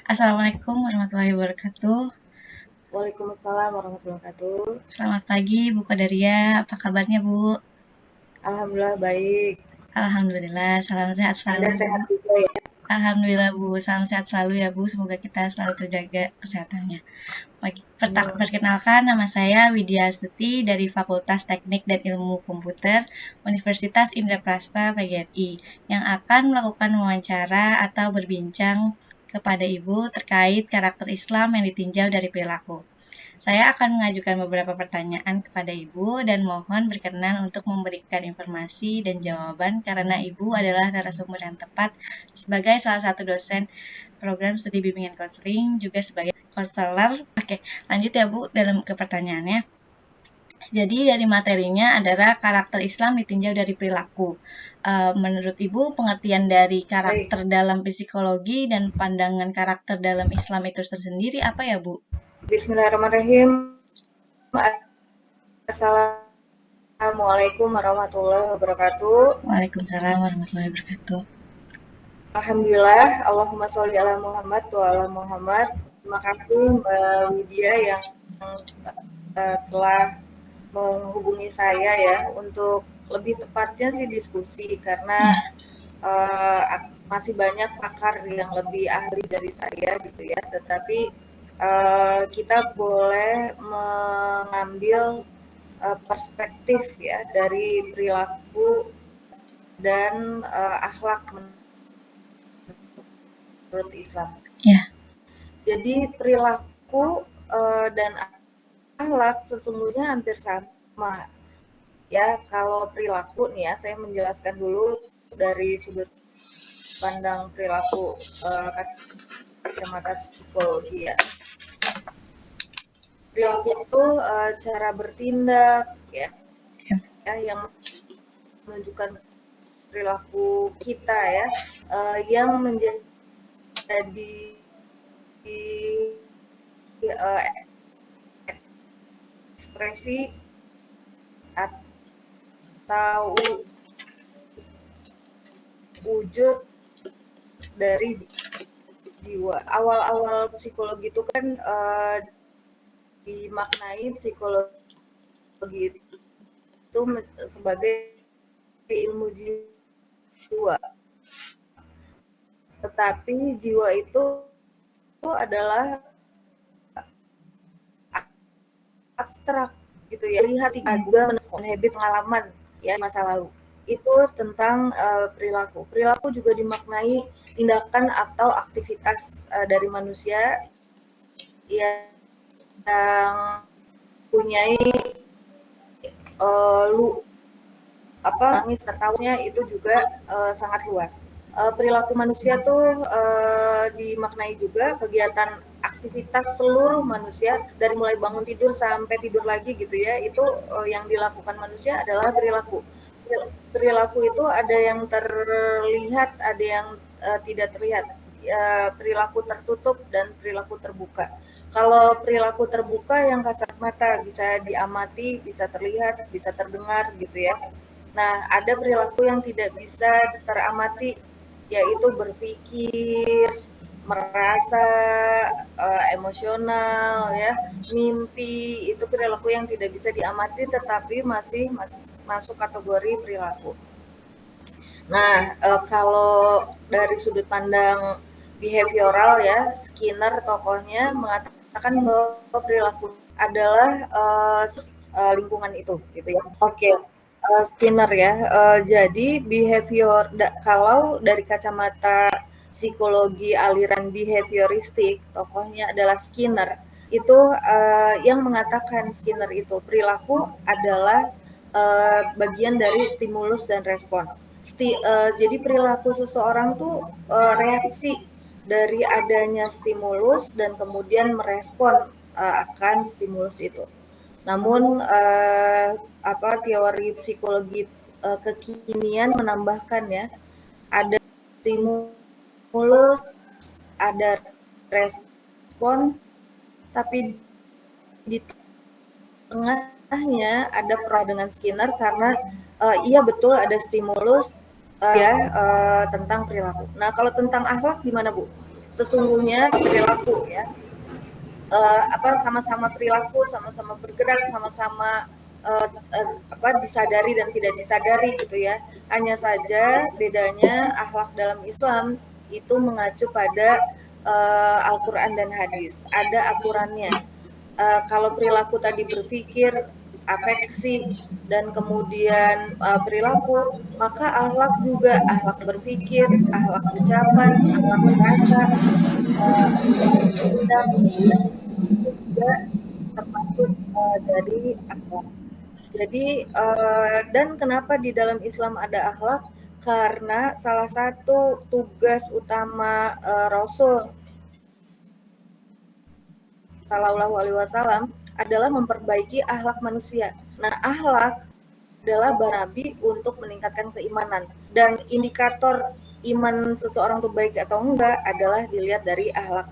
Assalamualaikum warahmatullahi wabarakatuh. Waalaikumsalam warahmatullahi wabarakatuh. Selamat pagi, Bu Qadariyah. Apa kabarnya, Bu? Alhamdulillah baik. Alhamdulillah, salam sehat Anda selalu, Bu. sehat juga ya? Alhamdulillah, Bu. Salam sehat selalu ya, Bu. Semoga kita selalu terjaga kesehatannya. Amin. Perkenalkan, nama saya Widya Astuti dari Fakultas Teknik dan Ilmu Komputer Universitas Indraprasta PGRI yang akan melakukan wawancara atau berbincang kepada Ibu terkait karakter Islam yang ditinjau dari perilaku. Saya akan mengajukan beberapa pertanyaan kepada Ibu dan mohon berkenan untuk memberikan informasi dan jawaban karena Ibu adalah narasumber yang tepat sebagai salah satu dosen program studi bimbingan konseling juga sebagai konselor. Oke, lanjut ya Bu dalam ke pertanyaannya. Jadi dari materinya adalah karakter Islam ditinjau dari perilaku. Menurut Ibu, pengertian dari Baik. karakter dalam psikologi dan pandangan karakter dalam Islam itu tersendiri apa ya Bu? Bismillahirrahmanirrahim. Assalamualaikum warahmatullahi wabarakatuh. Waalaikumsalam warahmatullahi wabarakatuh. Alhamdulillah. Allahumma sholli ala Muhammad wa ala Muhammad. Terima kasih Mbak Widya yang telah menghubungi saya ya untuk lebih tepatnya sih diskusi karena masih banyak pakar yang lebih ahli dari saya gitu ya. Tetapi kita boleh mengambil perspektif ya dari perilaku dan akhlak menurut Islam. Ya, Jadi perilaku dan akhlak sesungguhnya hampir sama. Ya, kalau perilaku nih ya, saya menjelaskan dulu dari sudut pandang perilaku kacamata psikologi ya. Perilaku itu cara bertindak ya, yang menunjukkan perilaku kita ya, yang menjadi ekspresi atau wujud dari jiwa. Awal-awal psikologi itu kan dimaknai psikologi itu sebagai ilmu jiwa. Tetapi jiwa itu adalah abstrak gitu ya. Lihat juga menemukan habit pengalaman ya masa lalu. Itu tentang perilaku. Perilaku juga dimaknai tindakan atau aktivitas dari manusia yang punyai sertaunya itu juga sangat luas. Perilaku manusia tuh dimaknai juga kegiatan aktivitas seluruh manusia dari mulai bangun tidur sampai tidur lagi gitu ya, itu yang dilakukan manusia adalah perilaku. Perilaku itu ada yang terlihat, ada yang tidak terlihat. Perilaku tertutup dan perilaku terbuka. Kalau perilaku terbuka yang kasat mata bisa diamati, bisa terlihat, bisa terdengar gitu ya. Nah, ada perilaku yang tidak bisa teramati, yaitu berpikir, merasa, emosional ya, mimpi, itu perilaku yang tidak bisa diamati tetapi masih masuk kategori perilaku. Nah, kalau dari sudut pandang behavioral ya, Skinner tokohnya mengatakan bahwa perilaku adalah lingkungan itu gitu ya. Oke. Skinner ya. Jadi kalau dari kacamata psikologi aliran behavioristik, tokohnya adalah Skinner. Itu yang mengatakan Skinner itu perilaku adalah bagian dari stimulus dan respon. Jadi perilaku seseorang tuh reaksi dari adanya stimulus dan kemudian merespon akan stimulus itu. Namun teori psikologi kekinian menambahkan ya, ada stimulus, ada respon, tapi di tengahnya ada peran dengan Skinner karena iya betul ada stimulus tentang perilaku. Nah, kalau tentang akhlak gimana Bu? sesungguhnya perilaku ya, sama-sama perilaku, sama-sama bergerak, sama-sama disadari dan tidak disadari gitu ya. Hanya saja bedanya akhlak dalam Islam itu mengacu pada Al-Quran dan hadis. Ada aturannya. Kalau perilaku tadi berpikir, afeksi, dan kemudian perilaku, maka akhlak juga akhlak berpikir, akhlak ucapan, akhlak bahasa, akhlak bertindak, itu juga termasuk dari akhlak. Jadi dan kenapa di dalam Islam ada akhlak? Karena salah satu tugas utama Rasul Shallallahu Alaihi Wasallam adalah memperbaiki akhlak manusia. Nah, akhlak adalah barabi untuk meningkatkan keimanan, dan indikator iman seseorang itu baik atau enggak adalah dilihat dari akhlak.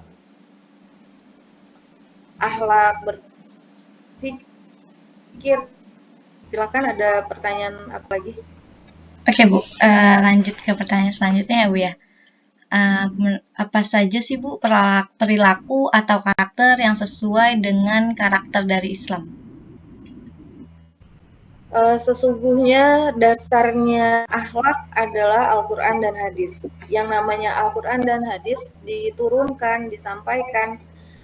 Akhlak berpikir. Silakan, ada pertanyaan apa lagi? Oke Bu, lanjut ke pertanyaan selanjutnya ya Bu ya. Apa saja sih Bu perilaku atau karakter yang sesuai dengan karakter dari Islam? Sesungguhnya dasarnya akhlak adalah Al-Quran dan hadis. Yang namanya Al-Quran dan hadis diturunkan, disampaikan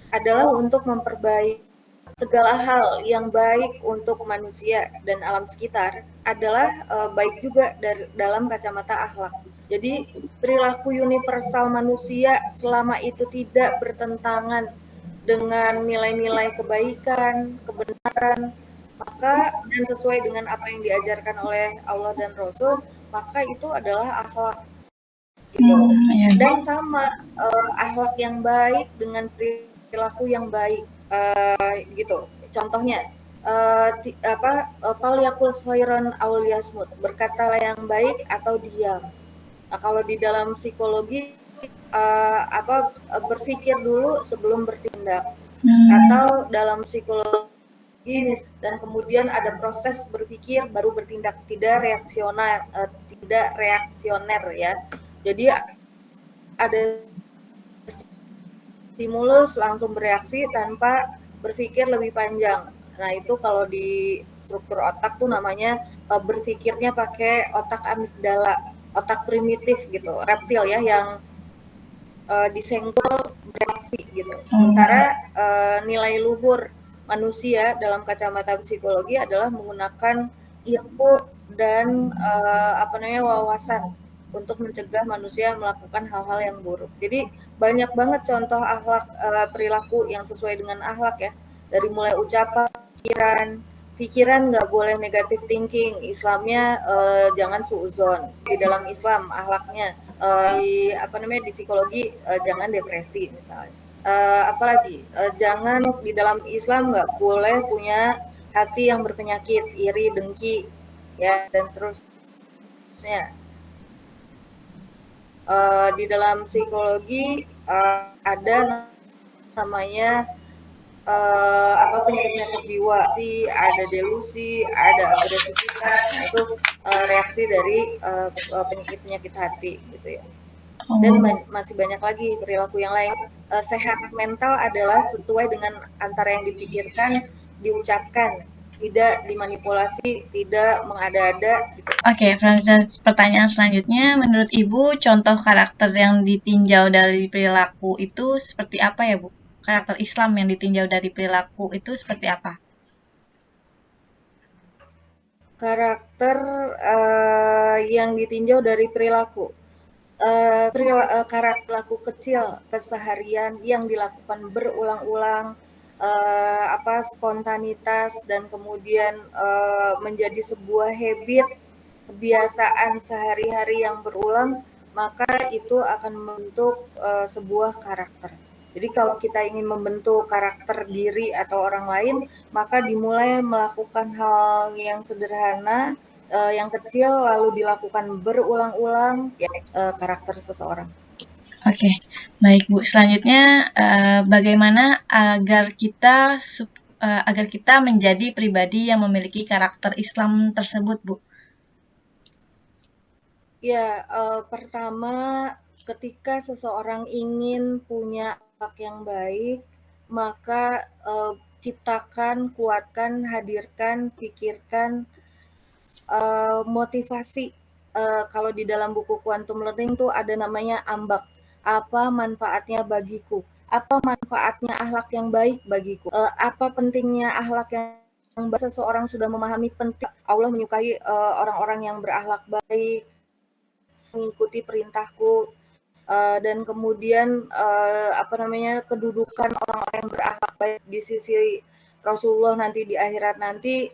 adalah untuk memperbaiki segala hal yang baik untuk manusia dan alam sekitar adalah baik juga dalam kacamata akhlak. Jadi perilaku universal manusia selama itu tidak bertentangan dengan nilai-nilai kebaikan, kebenaran, maka dan sesuai dengan apa yang diajarkan oleh Allah dan Rasul, maka itu adalah akhlak gitu. Ya. Dan sama akhlak yang baik dengan perilaku yang baik gitu. Contohnya falyakul khairan aw liyasmut, berkatalah yang baik atau diam. Nah, kalau di dalam psikologi berpikir dulu sebelum bertindak. Atau dalam psikologi dan kemudian ada proses berpikir baru bertindak, tidak reaksioner ya. Jadi ada stimulus langsung bereaksi tanpa berpikir lebih panjang. Nah, itu kalau di struktur otak tuh namanya berpikirnya pakai otak amigdala, otak primitif gitu, reptil ya, yang disenggol bereaksi gitu. Sementara nilai luhur manusia dalam kacamata psikologi adalah menggunakan ilmu dan wawasan untuk mencegah manusia melakukan hal-hal yang buruk. Jadi banyak banget contoh akhlak perilaku yang sesuai dengan akhlak ya, dari mulai ucapan, pikiran nggak boleh negative thinking. Islamnya jangan suudzon. Di dalam Islam akhlaknya di psikologi jangan depresi misalnya. Apalagi jangan di dalam Islam nggak boleh punya hati yang berpenyakit, iri, dengki, ya, dan seterusnya. Di dalam psikologi ada namanya penyakit-penyakit jiwa sih, ada delusi, ada agresivitas. Nah, itu reaksi dari penyakit-penyakit hati gitu ya. Dan masih banyak lagi perilaku yang lain. Sehat mental adalah sesuai dengan antara yang dipikirkan, diucapkan, tidak dimanipulasi, tidak mengada-ada gitu. Oke, pertanyaan selanjutnya, menurut Ibu contoh karakter yang ditinjau dari perilaku itu seperti apa ya Bu? Karakter Islam yang ditinjau dari perilaku itu seperti apa? Karakter yang ditinjau dari perilaku. Perilaku kecil keseharian yang dilakukan berulang-ulang, spontanitas, dan kemudian menjadi sebuah habit, kebiasaan sehari-hari yang berulang, maka itu akan membentuk sebuah karakter. Jadi kalau kita ingin membentuk karakter diri atau orang lain, maka dimulai melakukan hal yang sederhana, yang kecil, lalu dilakukan berulang-ulang, ya, karakter seseorang. Oke, baik Bu. Selanjutnya, bagaimana agar kita menjadi pribadi yang memiliki karakter Islam tersebut, Bu? Ya, pertama ketika seseorang ingin punya akhlak yang baik, maka ciptakan, kuatkan, hadirkan, pikirkan motivasi. Kalau di dalam buku Quantum Learning tuh ada namanya ambak. Apa manfaatnya bagiku? Apa manfaatnya akhlak yang baik bagiku? Apa pentingnya akhlak yang baik? Seseorang sudah memahami penting Allah menyukai orang-orang yang berakhlak baik, mengikuti perintahku, dan kemudian kedudukan orang-orang yang berakhlak baik di sisi Rasulullah nanti di akhirat nanti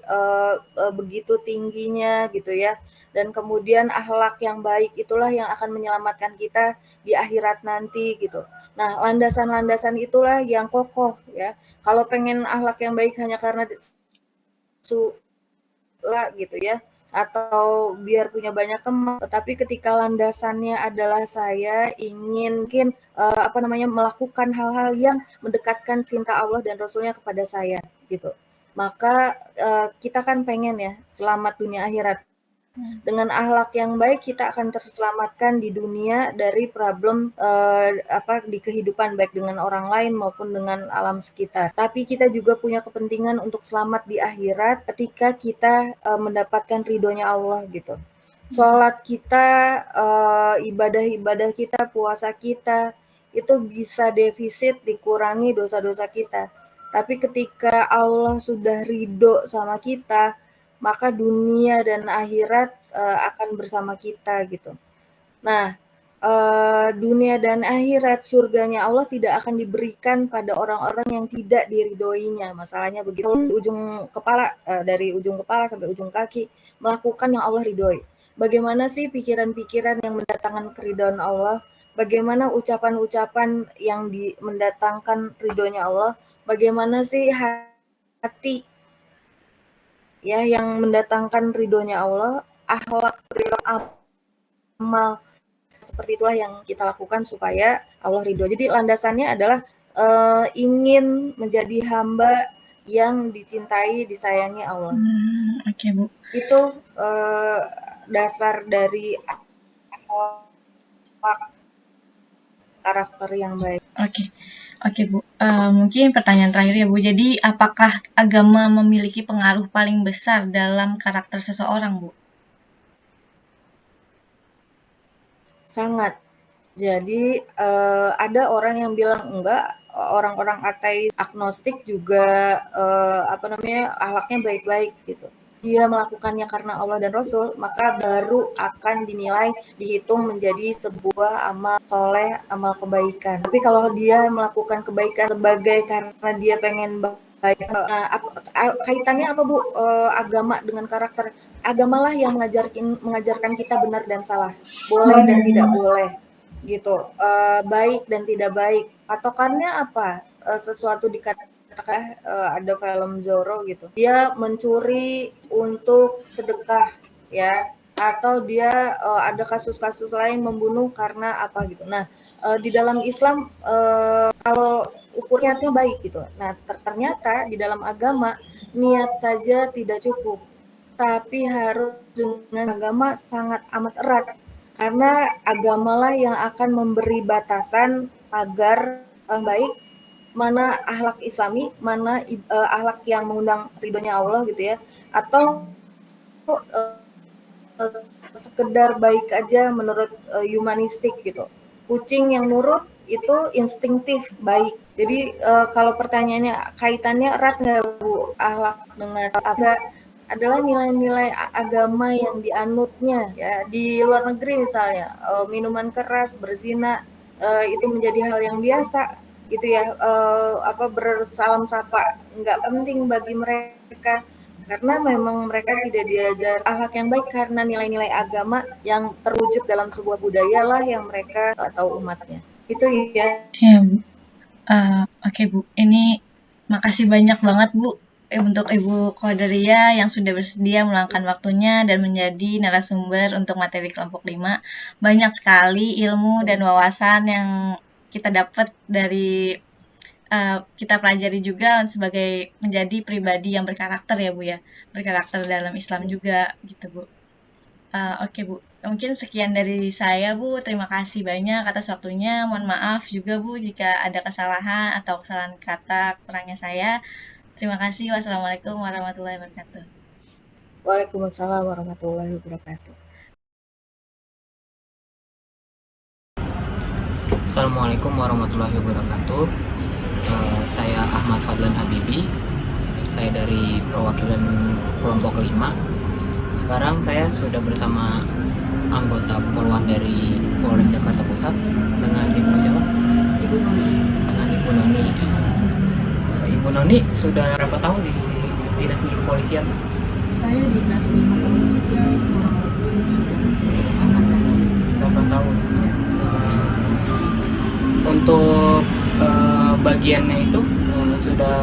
begitu tingginya gitu ya. Dan kemudian akhlak yang baik itulah yang akan menyelamatkan kita di akhirat nanti gitu. Nah, landasan-landasan itulah yang kokoh ya. Kalau pengen akhlak yang baik hanya karena gitu ya, atau biar punya banyak teman, tetapi ketika landasannya adalah saya ingin mungkin melakukan hal-hal yang mendekatkan cinta Allah dan Rasulnya kepada saya gitu. Maka kita kan pengen ya selamat dunia akhirat. Dengan akhlak yang baik kita akan terselamatkan di dunia dari problem di kehidupan baik dengan orang lain maupun dengan alam sekitar. Tapi kita juga punya kepentingan untuk selamat di akhirat ketika kita mendapatkan ridhonya Allah gitu. Sholat kita, ibadah-ibadah kita, puasa kita itu bisa defisit dikurangi dosa-dosa kita. Tapi ketika Allah sudah ridho sama kita, maka dunia dan akhirat akan bersama kita gitu. Nah, dunia dan akhirat surganya Allah tidak akan diberikan pada orang-orang yang tidak diridhoinya. Masalahnya begitu, dari ujung kepala sampai ujung kaki melakukan yang Allah ridhoi. Bagaimana sih pikiran-pikiran yang mendatangkan keridhaan Allah? Bagaimana ucapan-ucapan yang mendatangkan ridhonya Allah? Bagaimana sih hati ya yang mendatangkan ridhonya Allah? Akhlak, perilaku, amal seperti itulah yang kita lakukan supaya Allah ridho. Jadi landasannya adalah ingin menjadi hamba yang dicintai, disayangi Allah. Oke, Bu. Itu dasar dari karakter yang baik. Oke, Bu. Mungkin pertanyaan terakhir ya, Bu. Jadi, apakah agama memiliki pengaruh paling besar dalam karakter seseorang, Bu? Sangat. Jadi ada orang yang bilang enggak, orang-orang ateis, agnostik juga akhlaknya baik-baik gitu. Dia melakukannya karena Allah dan Rasul, maka baru akan dinilai, dihitung menjadi sebuah amal soleh, amal kebaikan. Tapi kalau dia melakukan kebaikan sebagai karena dia pengen baik, kaitannya apa Bu agama dengan karakter? Agamalah yang mengajarkan kita benar dan salah, boleh dan tidak boleh gitu, baik dan tidak baik. Patokannya apa? Sesuatu dikatakan ada film Zorro gitu. Dia mencuri untuk sedekah ya, atau dia ada kasus-kasus lain membunuh karena apa gitu. Nah, di dalam Islam kalau ukurnya baik gitu. Nah, ternyata di dalam agama niat saja tidak cukup, tapi harus dengan agama sangat amat erat. Karena agamalah yang akan memberi batasan agar baik mana akhlak Islami, mana akhlak yang mengundang ridhonya Allah gitu ya, atau sekedar baik aja menurut humanistik gitu. Kucing yang nurut itu instinktif baik. Jadi kalau pertanyaannya kaitannya erat nggak Bu akhlak dengan agama? Adalah nilai-nilai agama yang dianutnya ya di luar negeri misalnya minuman keras, berzina itu menjadi hal yang biasa gitu ya, bersalam sapa nggak penting bagi mereka karena memang mereka tidak diajar akhlak yang baik karena nilai-nilai agama yang terwujud dalam sebuah budaya lah yang mereka tahu umatnya itu ya. Ya, Bu. Oke, Bu. Ini makasih banyak banget, Bu, untuk Ibu Qadariyah yang sudah bersedia meluangkan waktunya dan menjadi narasumber untuk materi kelompok 5. Banyak sekali ilmu dan wawasan yang kita dapat dari kita pelajari juga sebagai menjadi pribadi yang berkarakter ya, Bu ya. Berkarakter dalam Islam juga gitu, Bu. Oke, Bu. Mungkin sekian dari saya, Bu. Terima kasih banyak atas waktunya. Mohon maaf juga, Bu, jika ada kesalahan atau kesalahan kata kurangnya saya. Terima kasih. Wassalamualaikum warahmatullahi wabarakatuh. Waalaikumsalam warahmatullahi wabarakatuh. Assalamualaikum warahmatullahi wabarakatuh. Saya Ahmad Fadlan Habibi. Saya dari perwakilan kelompok 5. Sekarang saya sudah bersama anggota Polwan dari Polres Jakarta Pusat dengan Ibu siapa? Ibu Noni. Dengan Ibu Noni. Ibu Noni sudah berapa tahun di dinas di kepolisian? Saya dinas di kepolisian kurang lebih sudah 8 tahun. 8 tahun. Untuk bagiannya itu sudah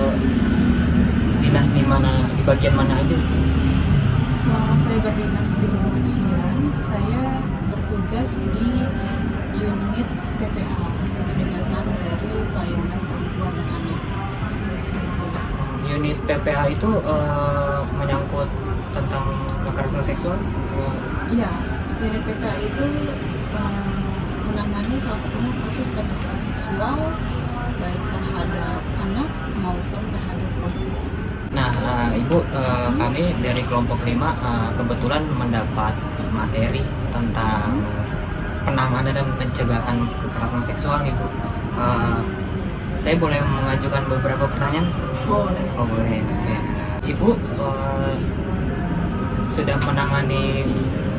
dinas di mana, di bagian mana aja? Selama saya berdinas di kepolisian, saya bertugas di unit PPA, Peringatan dari Pelayanan Perempuan dan Anak. Unit PPA itu menyangkut tentang kekerasan seksual? Iya, unit PPA itu menangani salah satunya kasus kekerasan seksual baik terhadap anak maupun terhadap perempuan. Nah, Ibu, kami dari kelompok 5 kebetulan mendapat materi tentang penanganan dan pencegahan kekerasan seksual nih, Bu. Saya boleh mengajukan beberapa pertanyaan? Boleh. Oh, boleh. Oke. Ibu sudah menangani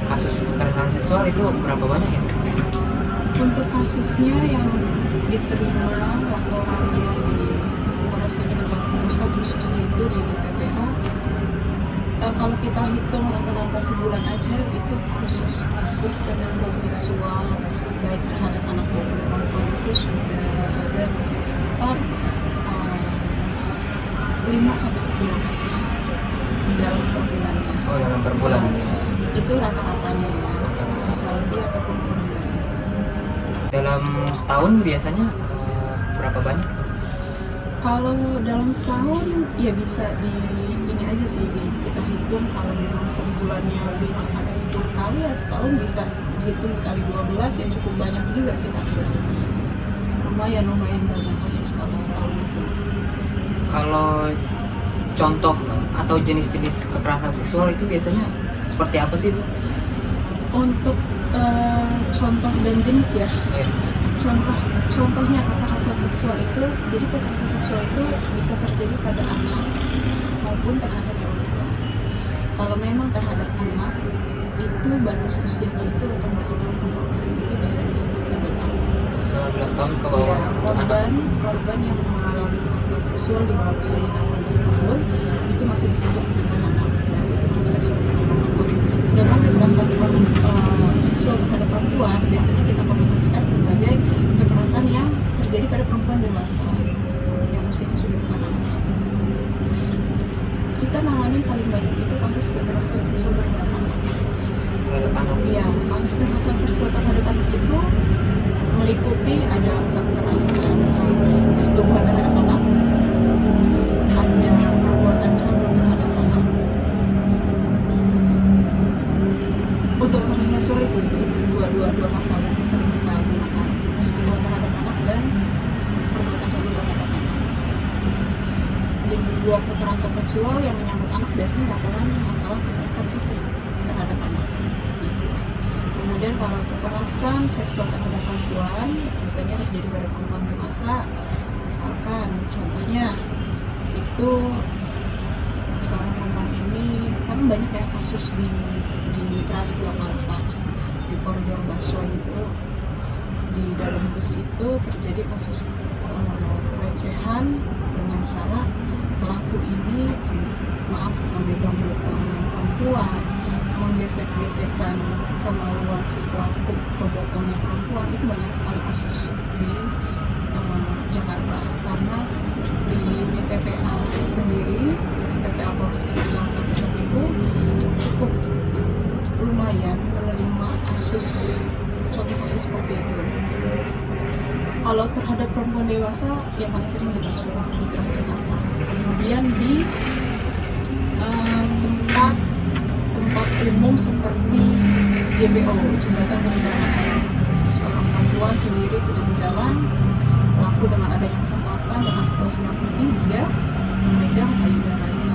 kasus kekerasan seksual itu berapa banyak ya? Untuk kasusnya yang diterima laporannya di Polres Metro Jakarta Pusat khususnya itu di unit PPA, kalau kita hitung rata-rata sebulan aja itu khusus kasus kekerasan seksual baik terhadap anak maupun perempuan itu sudah ada mungkin sekitar 5-10 kasus dalam per bulannya. Oh, dalam per bulan. Itu rata-ratanya ya, bisa lebih ataupun kurang dari itu. Dalam setahun biasanya berapa banyak? Kalau dalam setahun ya bisa ini aja sih kita hitung kalau memang sebulannya 5-10 kali ya setahun bisa hitung kali 12 ya cukup banyak juga sih kasus. Lumayan banyak kasus kalau setahun itu. Kalau contoh atau jenis-jenis kekerasan seksual itu biasanya seperti apa sih, Bu? Untuk contoh dan jenis ya. Ya. Contohnya kekerasan seksual itu, jadi kekerasan seksual itu bisa terjadi pada anak maupun terhadap perempuan. Kalau memang terhadap anak, itu batas usianya itu 18 tahun ke bawah. Itu bisa disebut dengan anak. 12 tahun ke bawah. Ya, korban yang mengalami kekerasan seksual di bawah usia 18 tahun itu masih disebut dengan anak. Berarti kekerasan seksual terhadap anak. Sedangkan kekerasan seksual terhadap perempuan biasanya kita komunikasikan sebagai kekerasan yang terjadi pada perempuan dewasa yang usianya sudah bukan anak. Kita nanganin paling banyak itu kasus kekerasan seksual terhadap anak. Iya, kasus kekerasan seksual terhadap anak itu meliputi ada kekerasan persetubuhan terhadap anak, ada perbuatan cabul terhadap anak. Untuk kekerasan seksual itu dua pasal yang sering kita gunakan, persetubuhan terhadap anak dan perbuatan cabul terhadap anak. Di dua kekerasan seksual yang menyangkut anak biasanya laporan masalah kekerasan fisik terhadap anak. Kemudian kalau kekerasan seksual terhadap perempuan biasanya terjadi pada perempuan dewasa, misalkan contohnya itu seorang perempuan ini sekarang banyak ya kasus di Transjakarta di koridor Baswa itu di dalam bus itu terjadi kasus pelecehan dengan cara pelaku ini mengambil bambu perempuan, menggesek-gesekkan kemaluan si pelaku ke bokongnya perempuan. Itu banyak sekali kasus di Jakarta karena di unit PPA sendiri, PPA Polres Metro Jakarta Pusat itu cukup lumayan menerima contoh kasus seperti itu. Kalau terhadap perempuan dewasa yang paling sering di Baswa di Transjakarta, kemudian di tempat umum seperti JBO, jembatan penyeberangan. Seorang perempuan sendiri sedang jalan, pelaku dengan adanya kesempatan dengan situasi yang sedih, dia memegang payudaranya.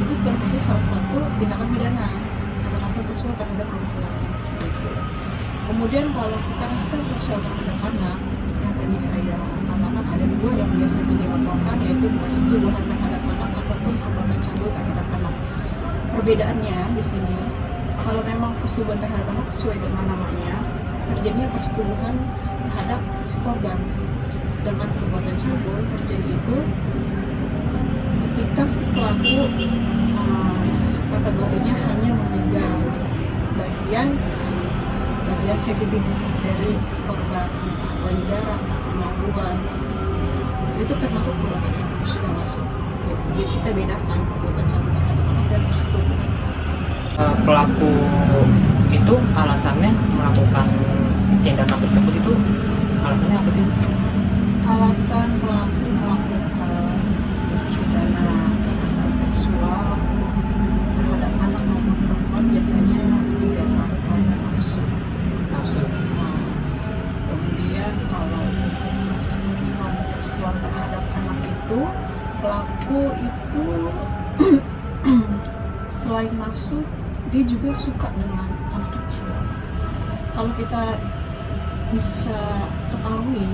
Itu termasuk salah satu tindakan pidana kekerasan seksual terhadap perempuan. Gitu. Kemudian kalau kekerasan seksual terhadap anak, yang tadi saya katakan ada dua yang biasa dilaporkan, yaitu persetubuhan terhadap anak ataupun perbuatan cabul terhadap anak. Perbedaannya di sini, kalau memang persetubuhan terhadap anak sesuai dengan namanya, terjadinya persetubuhan terhadap si korban. Sedangkan perbuatan cabul terjadi itu ketika si pelaku kategorinya hanya memegang bagian sensitif dari si korban, payudara, kemampuan, itu termasuk perbuatan cabul, sudah masuk. Jadi kita bedakan perbuatan cabul terhadap anak dan persetubuhan. Pelaku itu alasannya melakukan tindakan tersebut itu alasannya apa sih? Alasan pelaku melakukan pidana kekerasan seksual terhadap anak maupun perempuan biasanya didasarkan nafsu. Nah, kemudian kalau untuk kasus kekerasan seksual terhadap anak itu, pelaku itu selain nafsu, dia juga suka dengan anak kecil. Kalau kita bisa ketahui,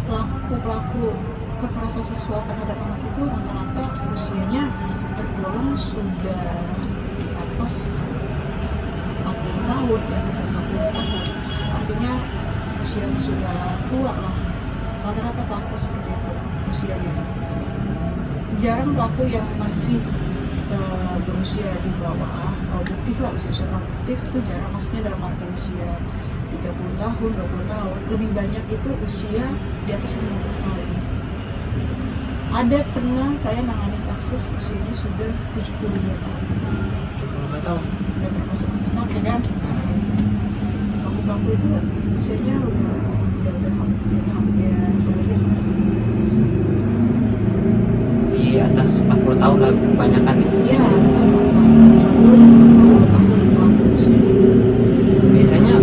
pelaku kekerasan seksual terhadap anak itu rata-rata usianya tergolong sudah di atas 40 tahun, di atas 50 tahun. Artinya usia sudah tua lah. Rata-rata pelaku seperti itu usianya. Jarang pelaku yang masih berusia di bawah produktif lah, usia produktif itu jarang, maksudnya dalam arti usia 30 tahun, 20 tahun. Lebih banyak itu usia di atas 50 tahun. Ada pernah saya nangani kasus usianya sudah 72 tahun. 72 tahun. Dan termasuk anak ya kan. Pelaku itu usianya udah hampir Di atas 40 tahun lah kebanyakan. ya, atas 40 tahun pelaku usia. Biasanya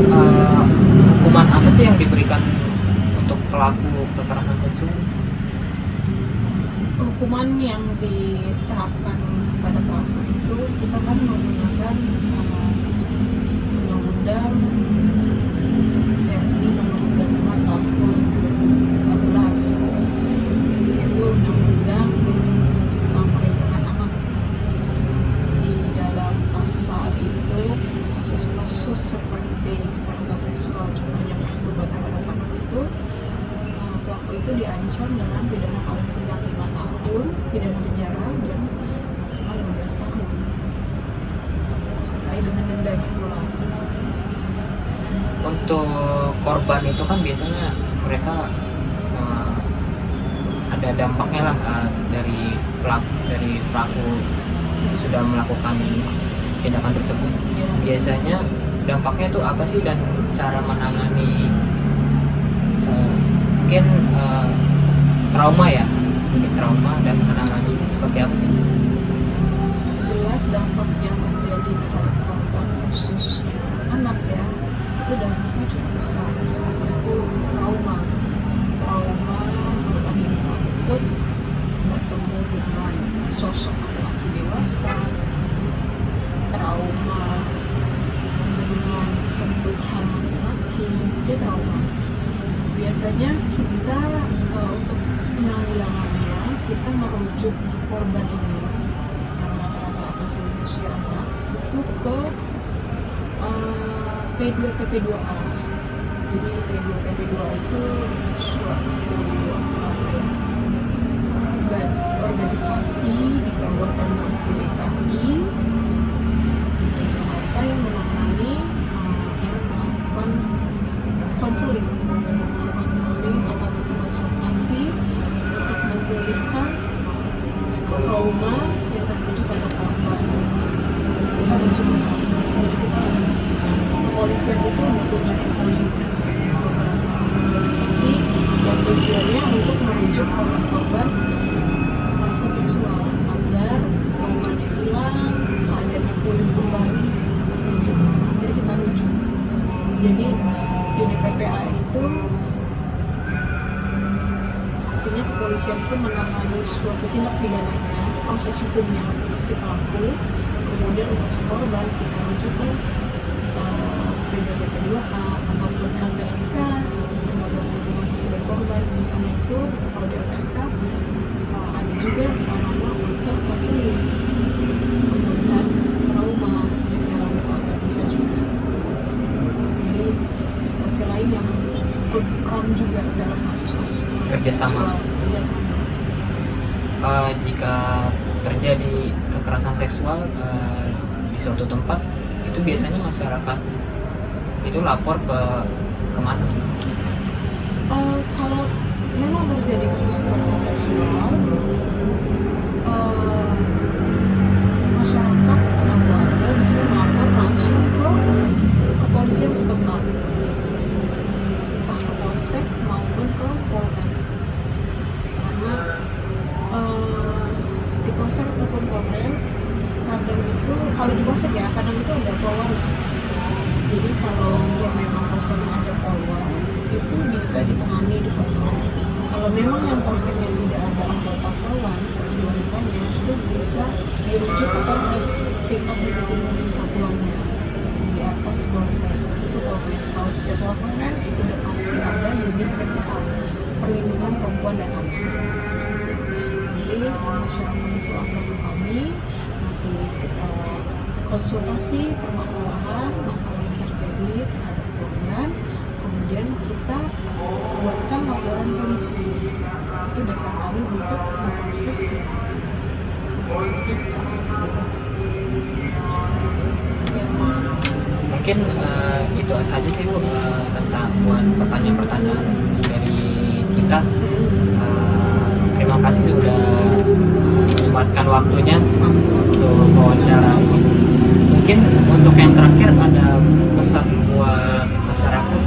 hukuman apa sih yang diberikan untuk pelaku kekerasan seksual? Hukuman yang diterapkan kepada pelaku itu, kita kan menggunakan undang-undang RI nomor 25 tahun 2014, itu undang-undang tentang perlindungan anak. Di dalam pasal itu, kasus-kasus seperti kekerasan seksual, contohnya persetubuhan terhadap anak itu, pelaku itu diancam dengan pidana paling sedang 5 tahun, pidana penjara, dan maksimal 15 tahun, disertai dengan dendanya pula. Untuk korban itu kan biasanya mereka ada dampaknya lah dari pelaku sudah melakukan tindakan tersebut. Ya, Biasanya dampaknya itu apa sih, dan cara menangani mungkin trauma ya, mungkin trauma dan menangani seperti apa sih? jelas dampak yang terjadi terhadap korban, khususnya anak ya, itu dampaknya cukup besar, yaitu trauma korban yang takut bertemu dengan sosok laki-laki dewasa, trauma dengan sentuhan laki-laki, dia trauma. Biasanya kita untuk penanggulangannya, kita merujuk korban ini yang rata-rata masih usia anak itu ke P2TP2A. Jadi P2TP2A itu suatu organisasi di bawah Pemprov DKI di Jakarta yang menangani yang melakukan konseling atau konsultasi untuk memulihkan trauma yang terjadi pada korban. Kita merujuk ke sana. Jadi kita kepolisian itu mempunyai beberapa organisasi yang tujuannya untuk merujuk korban-korban kekerasan seksual agar traumanya hilang, keadaannya pulih kembali. Jadi kita rujuk. unit PPA itu artinya kepolisian itu menangani suatu tindak pidananya, proses hukumnya untuk si pelaku, kemudian untuk si korban kita rujuk ke PDP2A ataupun LPSK, lembaga perlindungan saksi dan korban. Misalnya itu kalau di LPSK ada juga sarana untuk konseling pemulihan trauma yang dialami korban, bisa juga. Jadi instansi lain yang ikut peran juga dalam kasus-kasus Kerjasama. Jika terjadi kekerasan seksual di suatu tempat, itu biasanya masyarakat itu lapor ke kemana? Kalau memang terjadi kasus kekerasan seksual, masyarakat atau warga bisa melapor langsung ke kepolisian setempat, entah ke polsek maupun ke polres. Karena di polsek ataupun polres kadang itu, kalau di polsek ya kadang itu ada polwarnya. Jadi kalau memang polseknya ada polwar, itu bisa ditangani di polsek. Kalau memang yang polseknya tidak ada anggota polwan, polisi wanitanya, itu bisa dirujuk ke polres tingkat di satuannya di atas polsek. Itu polres. Kalau setiap polres sudah pasti ada unit PPA, perlindungan perempuan dan anak. Jadi masyarakat itu lapor ke kami, nanti kita konsultasi permasalahan masalah yang terjadi terhadap korban, kemudian kita buatkan laporan polisi. Itu dasar kami untuk memprosesnya secara hukum. Mungkin itu saja sih Bu, tentang pertanyaan-pertanyaan dari kita. Terima kasih sudah menyempatkan waktunya untuk wawancara. Mungkin untuk yang terakhir ada pesan buat masyarakat?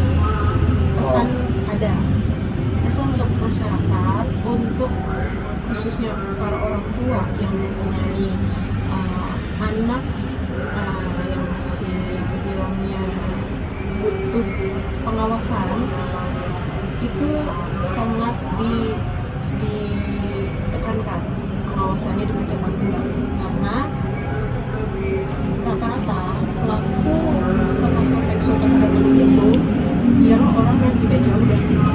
Pesan untuk masyarakat, untuk khususnya para orang tua yang mempunyai anak yang masih bilangnya butuh pengawasan, itu sangat ditekankan pengawasannya dengan cepat karena rata-rata pelaku kekerasan seksual terhadap anak itu ialah orang yang tidak jauh dari kita,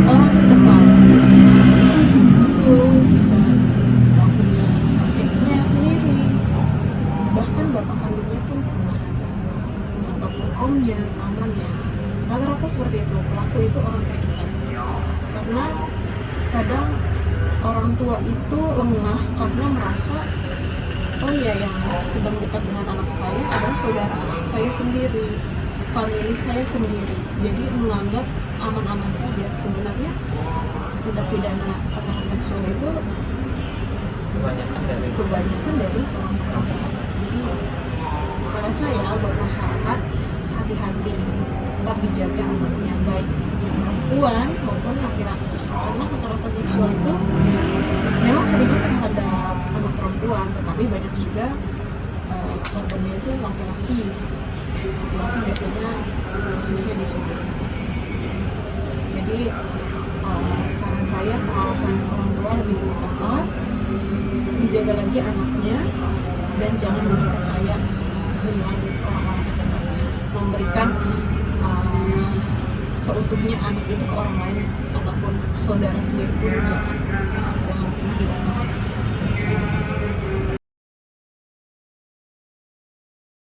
orang terdekat. Itu bisa pelakunya kakeknya sendiri, bahkan bapak kandungnya pun pernah ada, ataupun omnya, pamannya. Rata-rata seperti itu, pelaku itu orang terdekat. Karena kadang orang tua itu lengah karena merasa, oh iya, yang sedang dekat dengan anak saya adalah saudara saya sendiri, famili saya sendiri. Jadi menganggap aman-aman saja. Sebenarnya tindak pidana kekerasan seksual itu kebanyakan dari orang tua. Jadi saran saya buat masyarakat, hati-hati, tetap dijaga anaknya, baik perempuan maupun laki-laki. Karena kekerasan seksual itu memang seringnya terhadap anak perempuan, tetapi banyak juga korbannya itu laki-laki. Laki-laki biasanya khususnya disuruh. Jadi saran saya, pengawasan orang tua lebih utama, dijaga lagi anaknya, dan jangan mudah percaya dengan orang-orang terdekatnya. Memberikan seutuhnya anak itu ke orang lain ataupun ke saudara sendiri pun jangan pernah dilepas.